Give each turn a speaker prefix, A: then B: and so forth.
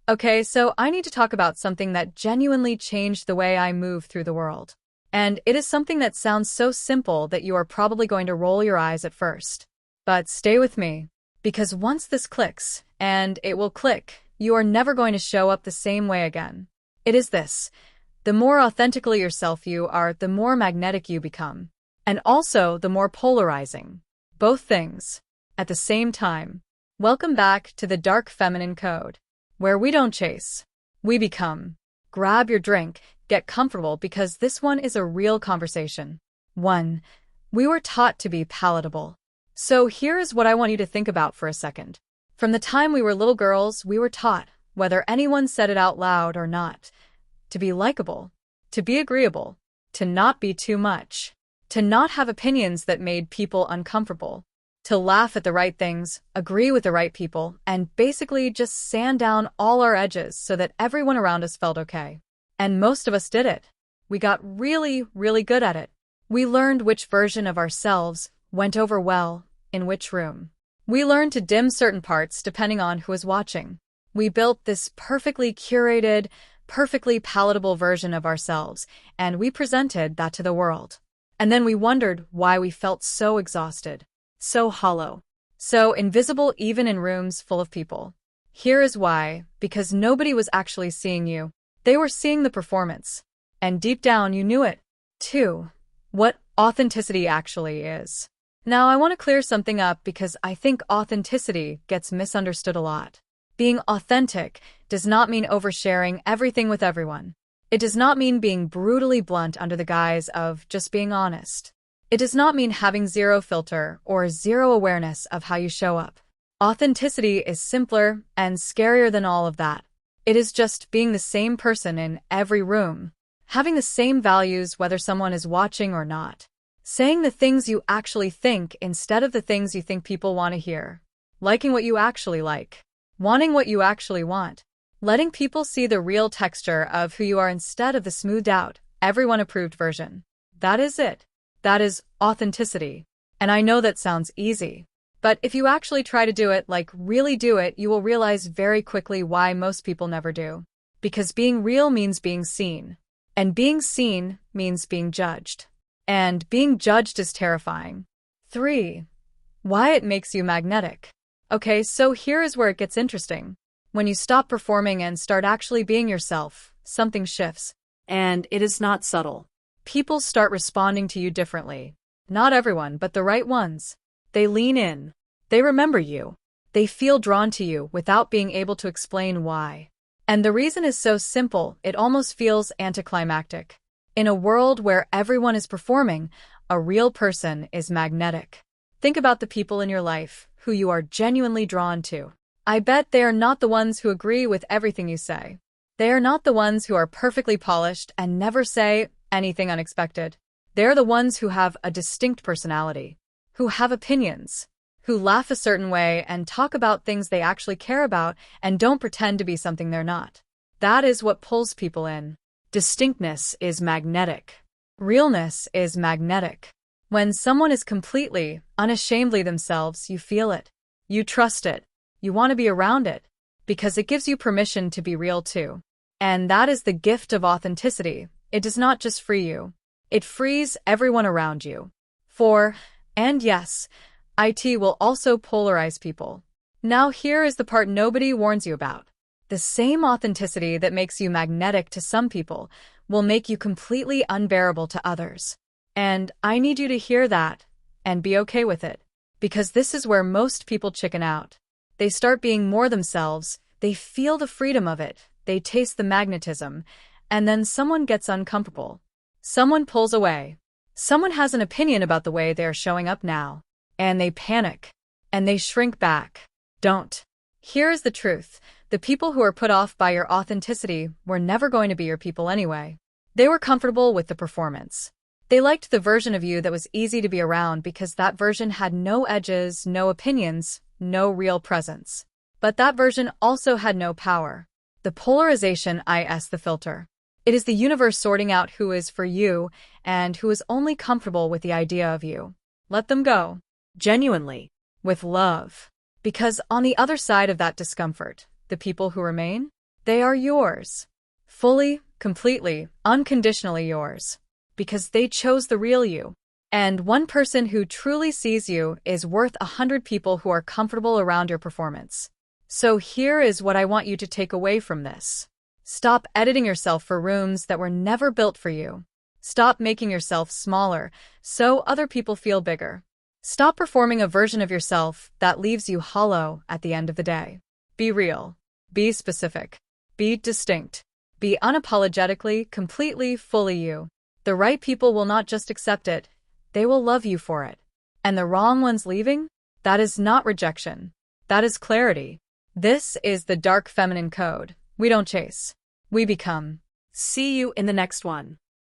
A: Okay, so I need to talk about something that genuinely changed the way I move through the world. And it is something that sounds so simple that you are probably going to roll your eyes at first. But stay with me, because once this clicks, and it will click, you are never going to show up the same way again. It is this. The more authentically yourself you are, the more magnetic you become. And also, the more polarizing. Both things. At the same time. Welcome back to the Dark Feminine Code, where we don't chase, we become. Grab your drink, get comfortable because this one is a real conversation. 1. We were taught to be palatable. So here is what I want you to think about for a second. From the time we were little girls, we were taught, whether anyone said it out loud or not, to be likable, to be agreeable, to not be too much, to not have opinions that made people uncomfortable, to laugh at the right things, agree with the right people, and basically just sand down all our edges so that everyone around us felt okay. And most of us did it. We got really, really good at it. We learned which version of ourselves went over well, in which room. We learned to dim certain parts depending on who was watching. We built this perfectly curated, perfectly palatable version of ourselves, and we presented that to the world. And then we wondered why we felt so exhausted, so hollow, so invisible even in rooms full of people. Here is why, because nobody was actually seeing you. They were seeing the performance. And deep down you knew it. 2. What authenticity actually is. Now I want to clear something up because I think authenticity gets misunderstood a lot. Being authentic does not mean oversharing everything with everyone. It does not mean being brutally blunt under the guise of just being honest. It does not mean having zero filter or zero awareness of how you show up. Authenticity is simpler and scarier than all of that. It is just being the same person in every room, having the same values whether someone is watching or not, saying the things you actually think instead of the things you think people want to hear, liking what you actually like, wanting what you actually want, letting people see the real texture of who you are instead of the smoothed out, everyone-approved version. That is it. That is authenticity. And I know that sounds easy. But if you actually try to do it, like really do it, you will realize very quickly why most people never do. Because being real means being seen. And being seen means being judged. And being judged is terrifying. 3. Why it makes you magnetic. Okay, so here is where it gets interesting. When you stop performing and start actually being yourself, something shifts. And it is not subtle. People start responding to you differently. Not everyone, but the right ones. They lean in. They remember you. They feel drawn to you without being able to explain why. And the reason is so simple, it almost feels anticlimactic. In a world where everyone is performing, a real person is magnetic. Think about the people in your life who you are genuinely drawn to. I bet they are not the ones who agree with everything you say. They are not the ones who are perfectly polished and never say anything unexpected. They're the ones who have a distinct personality, who have opinions, who laugh a certain way and talk about things they actually care about and don't pretend to be something they're not. That is what pulls people in. Distinctness is magnetic. Realness is magnetic. When someone is completely, unashamedly themselves, you feel it. You trust it. You want to be around it. Because it gives you permission to be real too. And that is the gift of authenticity. It does not just free you. It frees everyone around you. 4. And yes, it will also polarize people. Now here is the part nobody warns you about. The same authenticity that makes you magnetic to some people will make you completely unbearable to others. And I need you to hear that and be okay with it. Because this is where most people chicken out. They start being more themselves, they feel the freedom of it, they taste the magnetism, and then someone gets uncomfortable. Someone pulls away. Someone has an opinion about the way they are showing up now. And they panic. And they shrink back. Don't. Here is the truth. The people who are put off by your authenticity were never going to be your people anyway. They were comfortable with the performance. They liked the version of you that was easy to be around because that version had no edges, no opinions, no real presence. But that version also had no power. The polarization is the filter. It is the universe sorting out who is for you and who is only comfortable with the idea of you. Let them go. Genuinely. With love. Because on the other side of that discomfort, the people who remain, They are yours. Fully, completely, unconditionally yours. Because they chose the real you. And one person who truly sees you is worth 100 people who are comfortable around your performance. So here is what I want you to take away from this. Stop editing yourself for rooms that were never built for you. Stop making yourself smaller so other people feel bigger. Stop performing a version of yourself that leaves you hollow at the end of the day. Be real. Be specific. Be distinct. Be unapologetically, completely, fully you. The right people will not just accept it, they will love you for it. And the wrong ones leaving? That is not rejection. That is clarity. This is the dark feminine code. We don't chase. We become.
B: See you in the next one.